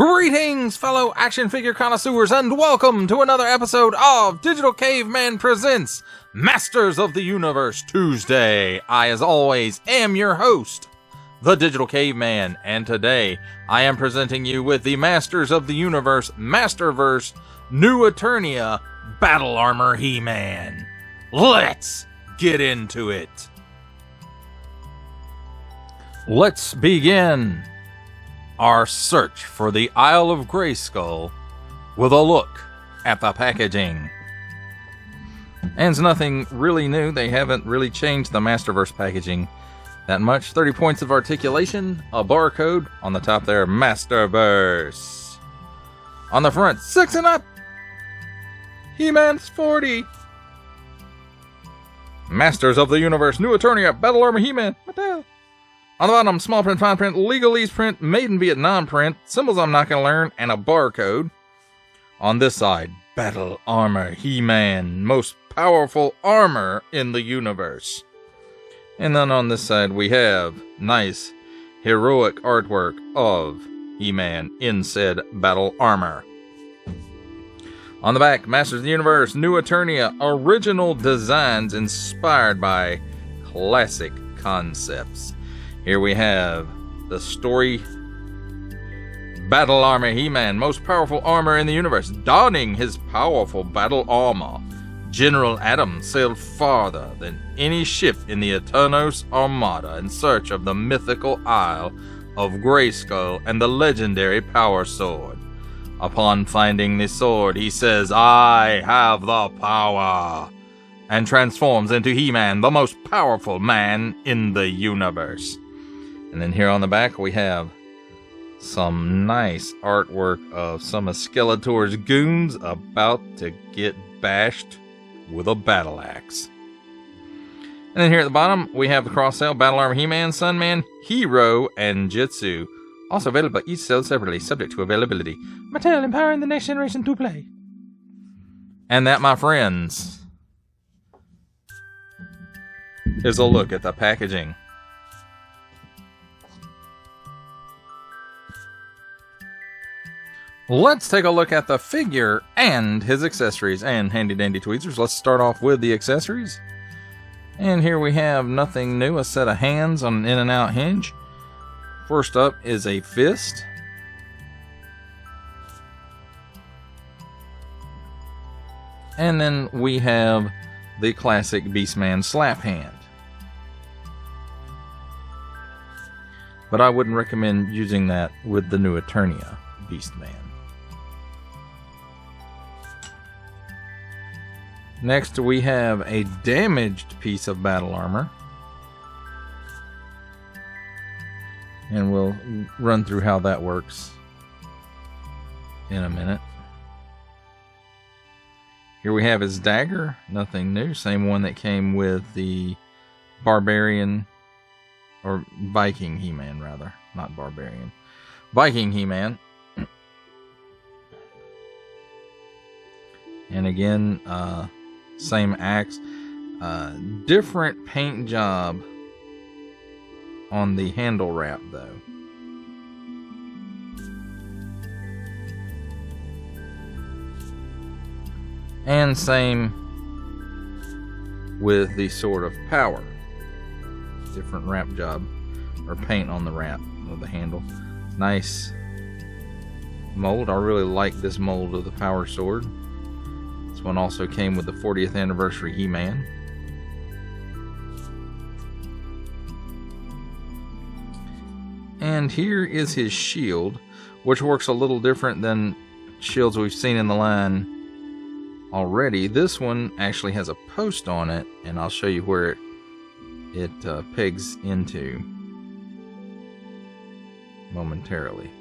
Greetings, fellow action figure connoisseurs, and welcome to another episode of Digital Caveman Presents Masters of the Universe Tuesday. I, as always, am your host, the Digital Caveman, and today I am presenting you with the Masters of the Universe Masterverse New Eternia Battle Armor He-Man. Let's get into it. Let's begin our search for the Isle of Grayskull with a look at the packaging. And it's nothing really new. They haven't really changed the Masterverse packaging that much. 30 points of articulation, a barcode on the top there, Masterverse. On the front, 6 and up, He-Man's 40. Masters of the Universe, New Eternia, Battle Armor He-Man, Mattel. On the bottom, small print, fine print, legalese print, made in Vietnam print, symbols I'm not going to learn, and a barcode. On this side, Battle Armor He-Man, most powerful armor in the universe. And then on this side, we have nice, heroic artwork of He-Man in said battle armor. On the back, Masters of the Universe, New Eternia, original designs inspired by classic concepts. Here we have the story, Battle Armor He-Man, most powerful armor in the universe. Donning his powerful battle armor, General Adam sailed farther than any ship in the Eternos Armada in search of the mythical Isle of Grayskull and the legendary Power Sword. Upon finding the sword, he says, "I have the power," and transforms into He-Man, the most powerful man in the universe. And then here on the back, we have some nice artwork of some of Skeletor's goons about to get bashed with a battle axe. And then here at the bottom, we have the cross-sale Battle Armor He-Man, Sunman, Hero, and Jitsu. Also available each sold separately, subject to availability. Mattel, empowering the next generation to play. And that, my friends, is a look at the packaging. Let's take a look at the figure and his accessories and handy-dandy tweezers. Let's start off with the accessories. And here we have nothing new, a set of hands on an in and out hinge. First up is a fist. And then we have the classic Beastman slap hand. But I wouldn't recommend using that with the new Eternia Beastman. Next, we have a damaged piece of battle armor. And we'll run through how that works in a minute. Here we have his dagger. Nothing new. Same one that came with the Barbarian, or Viking He-Man, rather. Not Barbarian. Viking He-Man. And again, same axe, different paint job on the handle wrap though. And same with the Sword of Power. Different wrap job or paint on the wrap of the handle. Nice mold. I really like this mold of the Power Sword. This one also came with the 40th anniversary He-Man. And here is his shield, which works a little different than shields we've seen in the line already. This one actually has a post on it, and I'll show you where it pegs into momentarily.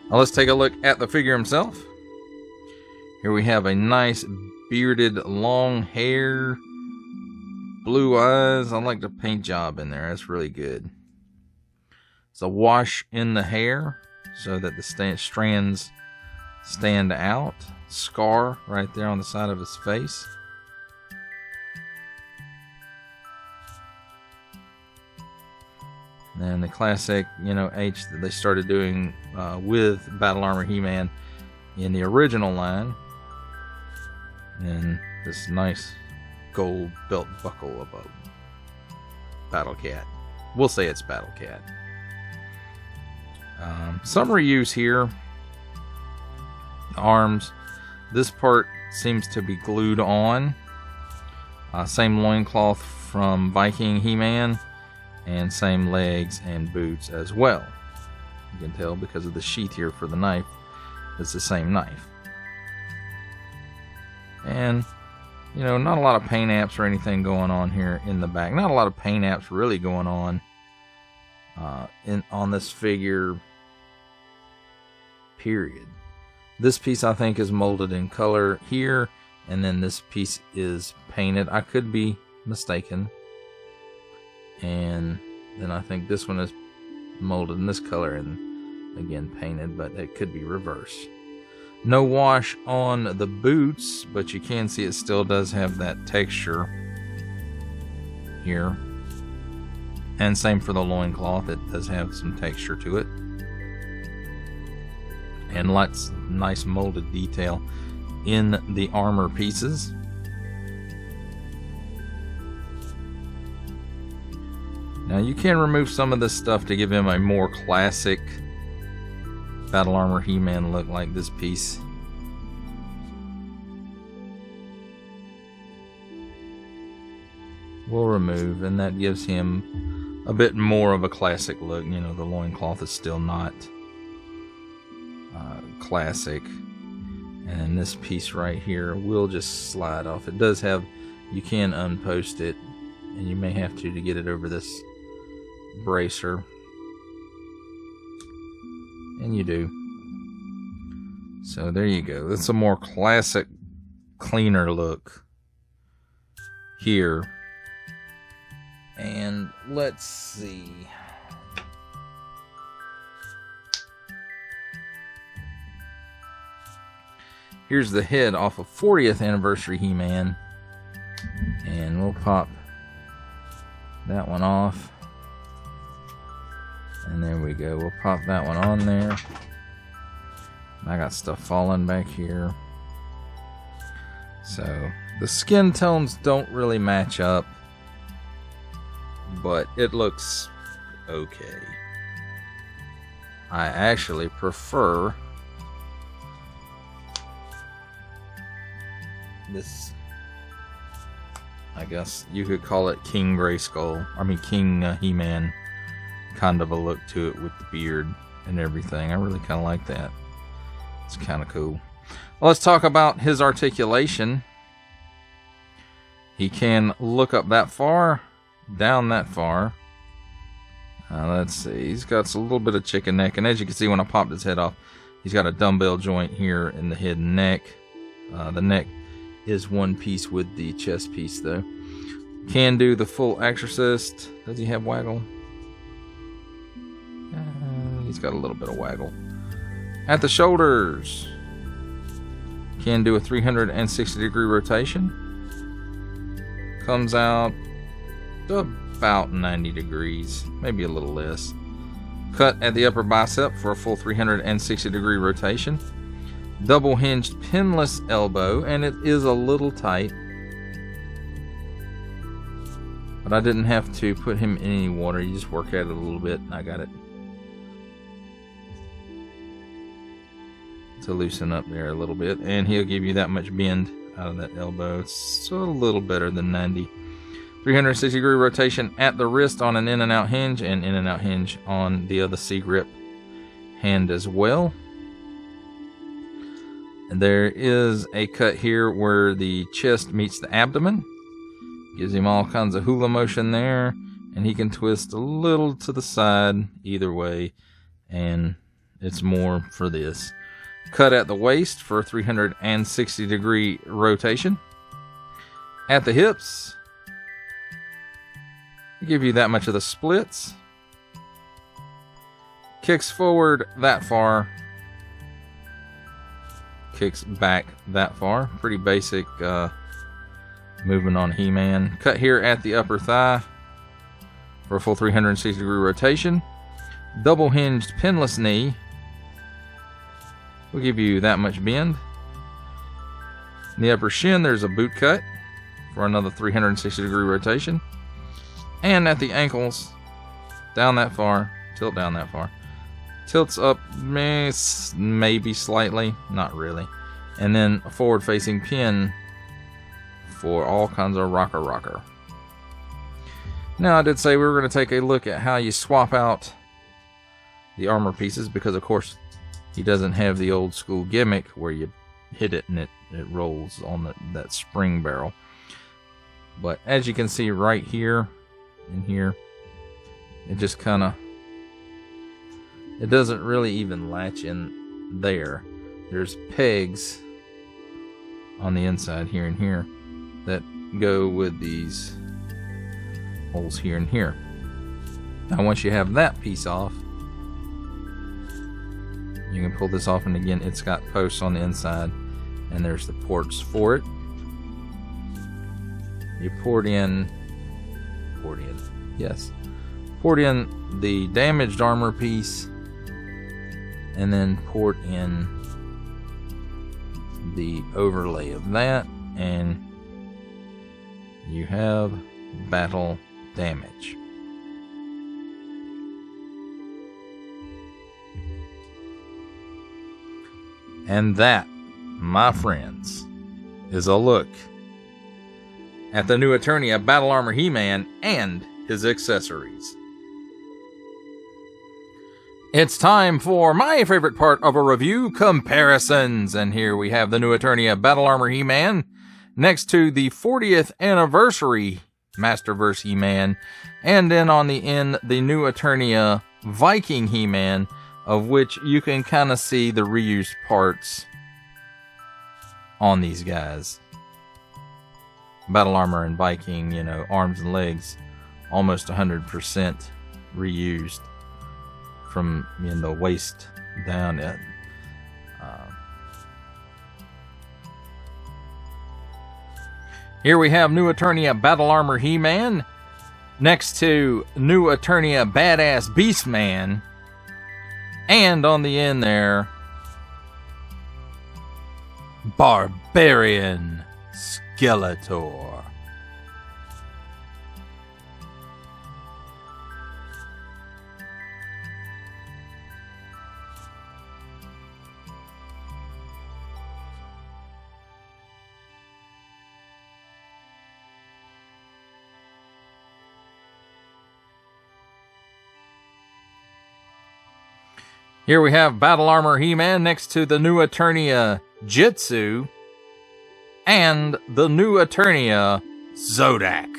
Now let's take a look at the figure himself. Here we have a nice bearded, long hair, blue eyes. I like the paint job in there. That's really good. It's a wash in the hair so that the strands stand out. Scar right there on the side of his face. And the classic, H that they started doing with Battle Armor He-Man in the original line. And this nice gold belt buckle above Battle Cat. We'll say it's Battle Cat. Some reuse here. The arms. This part seems to be glued on. Same loincloth from Viking He-Man. And same legs and boots as well. You can tell because of the sheath here for the knife. It's the same knife. And, not a lot of paint apps or anything going on here in the back. Not a lot of paint apps really going on on this figure, period. This piece, I think, is molded in color here, and then this piece is painted. I could be mistaken. And then I think this one is molded in this color and, again, painted, but it could be reversed. No wash on the boots, but you can see it still does have that texture here. And same for the loincloth, it does have some texture to it. And lots nice molded detail in the armor pieces. Now you can remove some of this stuff to give him a more classic Battle Armor He-Man look, like this piece. We'll remove, and that gives him a bit more of a classic look. The loincloth is still not classic. And this piece right here will just slide off. It does have, you can unpost it, and you may have to get it over this bracer. And you do. So there you go. It's a more classic, cleaner look here. And let's see. Here's the head off of 40th Anniversary He-Man. And we'll pop that one off. And there we go. We'll pop that one on there. I got stuff falling back here. So the skin tones don't really match up, but it looks okay. I actually prefer this. I guess you could call it King Grayskull. King He-Man kind of a look to it with the beard and everything. I really kind of like that. It's kind of cool. Well, let's talk about his articulation. He can look up that far, down that far. Let's see. He's got a little bit of chicken neck, and as you can see when I popped his head off, he's got a dumbbell joint here in the head and neck. The neck is one piece with the chest piece, though. Can do the full Exorcist. Does he have waggle? He's got a little bit of waggle. At the shoulders, can do a 360 degree rotation. Comes out about 90 degrees, maybe a little less. Cut at the upper bicep for a full 360 degree rotation. Double hinged pinless elbow, and it is a little tight. But I didn't have to put him in any water. You just work at it a little bit, and I got it to loosen up there a little bit, and he'll give you that much bend out of that elbow. It's a little better than 90. 360 degree rotation at the wrist on an in and out hinge, and in and out hinge on the other C-grip hand as well. And there is a cut here where the chest meets the abdomen. Gives him all kinds of hula motion there, and he can twist a little to the side either way, and it's more for this. Cut at the waist for a 360 degree rotation. At the hips, give you that much of the splits. Kicks forward that far. Kicks back that far. Pretty basic movement on He-Man. Cut here at the upper thigh for a full 360-degree rotation. Double hinged pinless knee will give you that much bend. In the upper shin, there's a boot cut for another 360-degree rotation. And at the ankles, down that far, tilt down that far. Tilts up maybe slightly, not really. And then a forward-facing pin for all kinds of rocker. Now, I did say we were going to take a look at how you swap out the armor pieces, because, of course, he doesn't have the old school gimmick where you hit it and it rolls on that spring barrel. But as you can see right here and here, it just kind of, it doesn't really even latch in there. There's pegs on the inside here and here that go with these holes here and here. Now once you have that piece off, you can pull this off, and again it's got posts on the inside and there's the ports for it. You port in the damaged armor piece, and then port in the overlay of that, and you have battle damage. And that, my friends, is a look at the new Eternia Battle Armor He-Man and his accessories. It's time for my favorite part of a review, comparisons. And here we have the new Eternia Battle Armor He-Man next to the 40th anniversary Masterverse He-Man, and then on the end, the new Eternia Viking He-Man, of which you can kind of see the reused parts on these guys. Battle armor and Viking, you know, arms and legs, almost 100% reused from, you know, the waist down. Here we have new Eternia Battle Armor He-Man next to new Eternia Badass Beastman, and on the end there, Barbarian Skeletor. Here we have Battle Armor He-Man next to the new Eternia Jitsu and the new Eternia Zodak.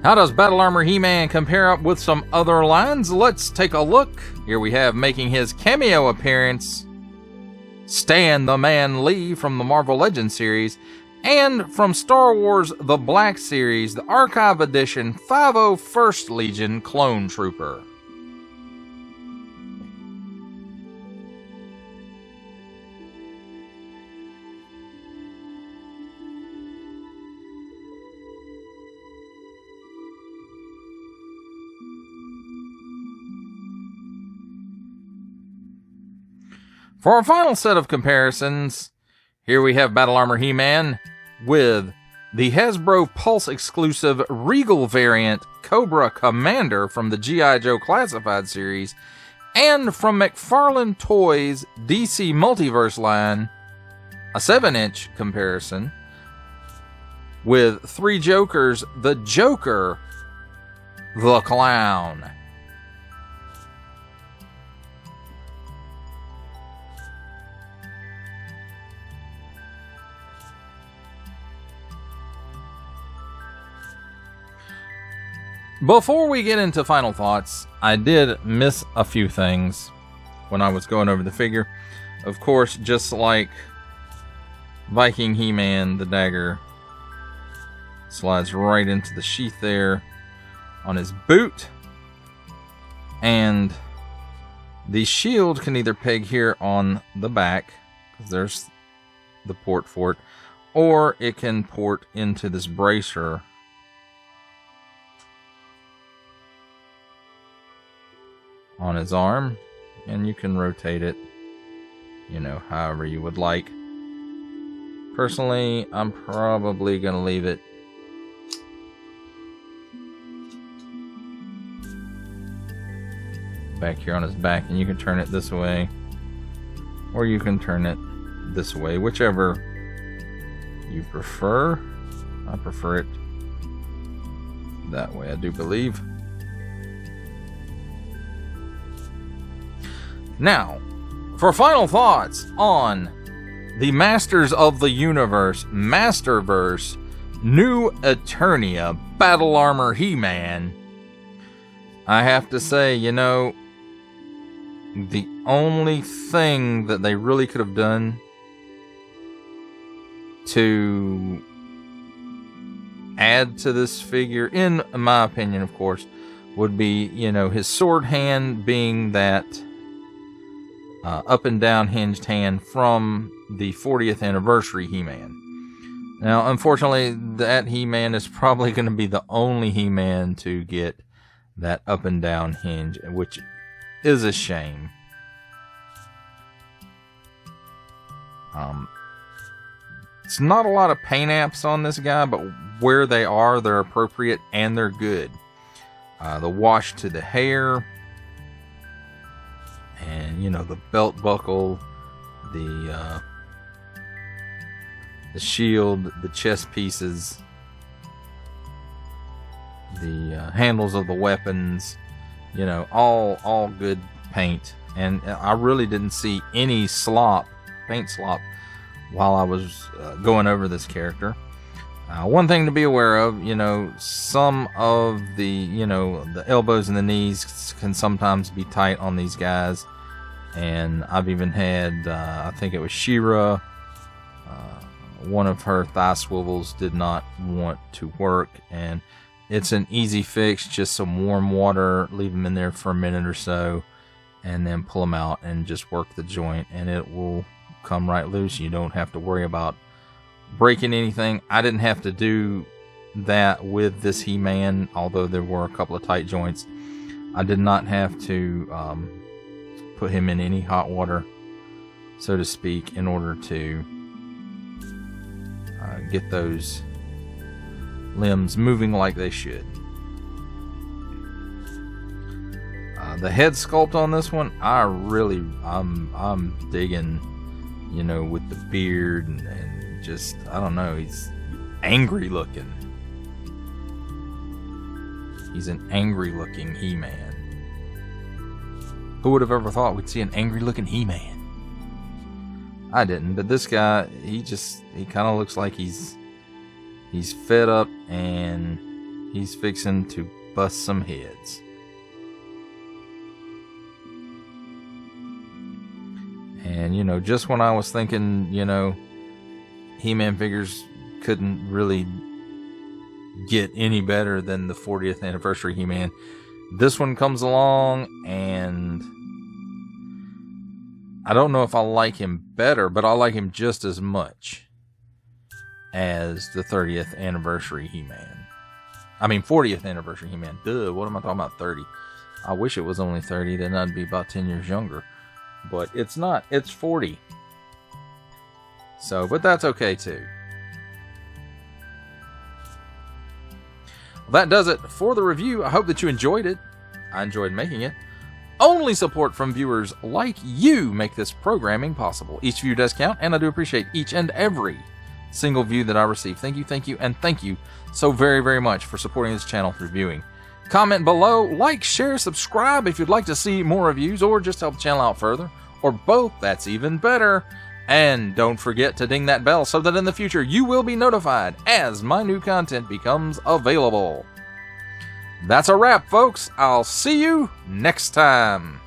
How does Battle Armor He-Man compare up with some other lines? Let's take a look. Here we have, making his cameo appearance, Stan the Man Lee from the Marvel Legends series, and from Star Wars The Black Series, the Archive Edition 501st Legion Clone Trooper. For our final set of comparisons, here we have Battle Armor He-Man with the Hasbro Pulse exclusive Regal variant Cobra Commander from the G.I. Joe Classified series, and from McFarlane Toys DC Multiverse line, a 7-inch comparison with three Jokers, the Joker, the Clown. Before we get into final thoughts, I did miss a few things when I was going over the figure. Of course, just like Viking He-Man, the dagger slides right into the sheath there on his boot. And the shield can either peg here on the back, because there's the port for it, or it can port into this bracer on his arm, and you can rotate it, you know, however you would like. Personally, I'm probably going to leave it back here on his back, and you can turn it this way, or you can turn it this way, whichever you prefer. I prefer it that way, I do believe. Now, for final thoughts on the Masters of the Universe Masterverse New Eternia Battle Armor He-Man, I have to say, you know, the only thing that they really could have done to add to this figure, in my opinion, of course, would be, you know, his sword hand being that up and down hinged hand from the 40th anniversary He-Man. Now, unfortunately, that He-Man is probably going to be the only He-Man to get that up and down hinge, which is a shame. It's not a lot of paint apps on this guy, but where they are, they're appropriate and they're good. The wash to the hair, and you know, the belt buckle, the shield, the chest pieces, the handles of the weapons, you know, all good paint. And I really didn't see any paint slop while I was going over this character. One thing to be aware of, you know, some of the, you know, the elbows and the knees can sometimes be tight on these guys. And I've even had, I think it was She-Ra, one of her thigh swivels did not want to work. And it's an easy fix, just some warm water, leave them in there for a minute or so, and then pull them out and just work the joint, and it will come right loose. You don't have to worry about breaking anything. I didn't have to do that with this He-Man, although there were a couple of tight joints. I did not have to put him in any hot water, so to speak, in order to get those limbs moving like they should. The head sculpt on this one, I'm digging, you know, with the beard and just, I don't know, he's angry looking. He's an angry looking He-Man. Who would have ever thought we'd see an angry looking He-Man? I didn't, but this guy, he kind of looks like he's fed up and he's fixing to bust some heads. And, you know, just when I was thinking, you know, He-Man figures couldn't really get any better than the 40th anniversary He-Man, this one comes along, and I don't know if I like him better, but I like him just as much as the 30th anniversary He-Man. I mean, 40th anniversary He-Man. Duh, what am I talking about, 30? I wish it was only 30, then I'd be about 10 years younger. But it's not, it's 40. So, but that's okay too. Well, that does it for the review. I hope that you enjoyed it. I enjoyed making it. Only support from viewers like you make this programming possible. Each view does count, and I do appreciate each and every single view that I receive. Thank you, and thank you so very, very much for supporting this channel through viewing. Comment below, like, share, subscribe if you'd like to see more reviews or just help the channel out further, or both, that's even better. And don't forget to ding that bell so that in the future you will be notified as my new content becomes available. That's a wrap, folks. I'll see you next time.